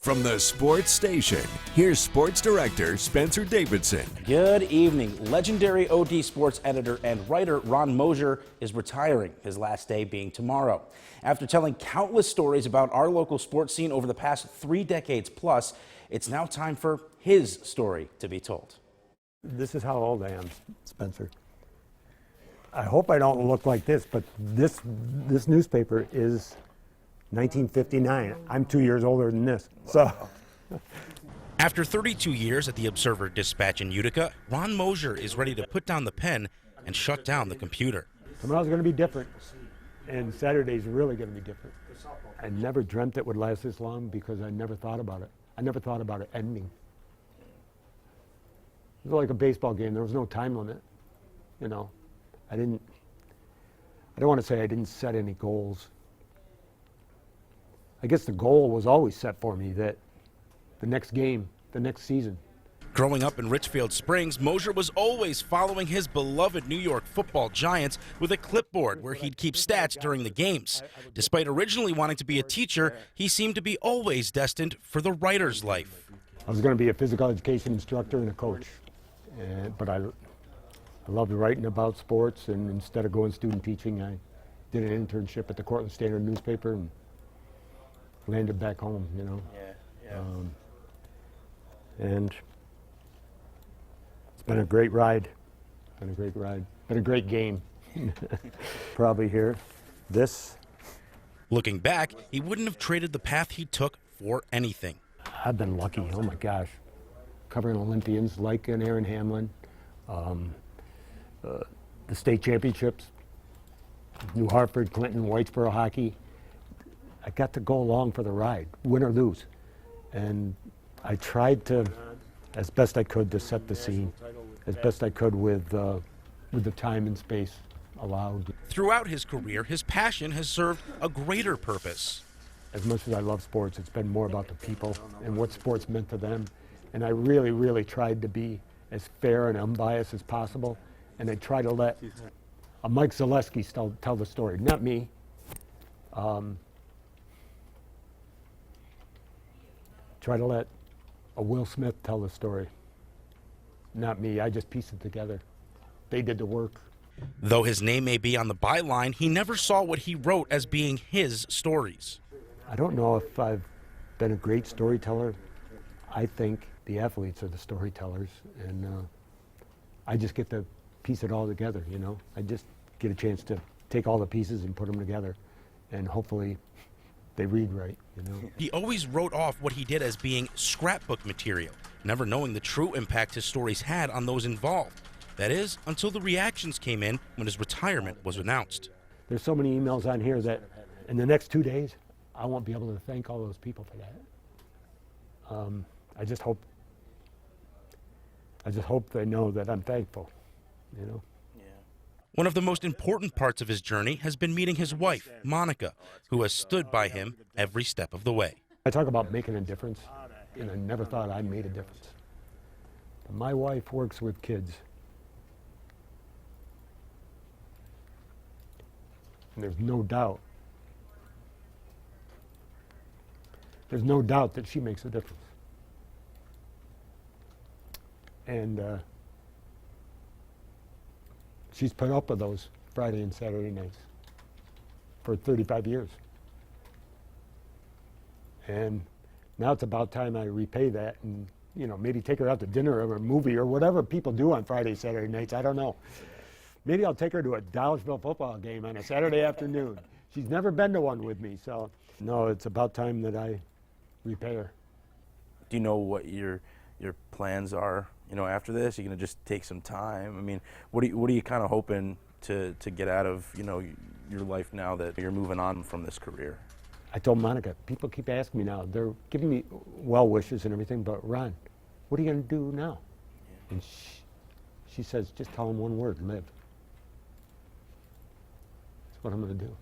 From the Sports Station, here's Sports Director Spencer Davidson. Good evening. Legendary OD Sports editor and writer Ron Moshier is retiring, his last day being tomorrow. After telling countless stories about our local sports scene over the past 3 decades plus, it's now time for his story to be told. This is how old I am, Spencer. I hope I don't look like this, but this newspaper is 1959. I'm 2 years older than this. So. After 32 years at the Observer-Dispatch in Utica, Ron Moshier is ready to put down the pen and shut down the computer. Tomorrow's going to be different, and Saturday's really going to be different. I never dreamt it would last this long because I never thought about it. I never thought about it ending. It was like a baseball game. There was no time limit. You know, I don't want to say I didn't set any goals. I guess the goal was always set for me that the next game, the next season. Growing up in Richfield Springs, Moshier was always following his beloved New York football Giants with a clipboard where he'd keep stats during the games. Despite originally wanting to be a teacher, he seemed to be always destined for the writer's life. I was going to be a physical education instructor and a coach, but I loved writing about sports, and instead of going student teaching, I did an internship at the Cortland Standard newspaper and landed back home, you know. And it's been a great ride. Been a great game. Probably here. Looking back, he wouldn't have traded the path he took for anything. I've been lucky, oh my gosh. Covering Olympians like an Aaron Hamlin, the state championships, New Hartford, Clinton, Whitesboro hockey. I got to go along for the ride, win or lose. And I tried to, as best I could, to set the scene, as best I could with the time and space allowed. Throughout his career, his passion has served a greater purpose. As much as I love sports, it's been more about the people and what sports meant to them. And I really, really tried to be as fair and unbiased as possible. And I try to let a Mike Zaleski tell the story, not me. Try to let a Will Smith tell the story, not me. I just pieced it together. They did the work. Though his name may be on the byline, he never saw what he wrote as being his stories. I don't know if I've been a great storyteller. I think the athletes are the storytellers, and I just get to piece it all together, you know. I just get a chance to take all the pieces and put them together, and hopefully they read right, you know. He always wrote off what he did as being scrapbook material, never knowing the true impact his stories had on those involved. That is, until the reactions came in when his retirement was announced. There's so many emails on here that in the next 2 days, I won't be able to thank all those people for that. I just hope they know that I'm thankful, you know. One of the most important parts of his journey has been meeting his wife, Monica, who has stood by him every step of the way. I talk about making a difference, and I never thought I made a difference. But my wife works with kids. And there's no doubt that she makes a difference. And she's put up with those Friday and Saturday nights for 35 years. And now it's about time I repay that and, you know, maybe take her out to dinner or a movie or whatever people do on Friday, Saturday nights. I don't know. Maybe I'll take her to a Dollarville football game on a Saturday afternoon. She's never been to one with me, so no, it's about time that I repay her. Do you know what your plans are, you know, after this? You're going to just take some time? I mean, what are you kind of hoping to get out of, you know, your life now that you're moving on from this career? I told Monica, people keep asking me now, they're giving me well wishes and everything, but Ron, what are you going to do now? Yeah. And she says, just tell them one word, live. That's what I'm going to do.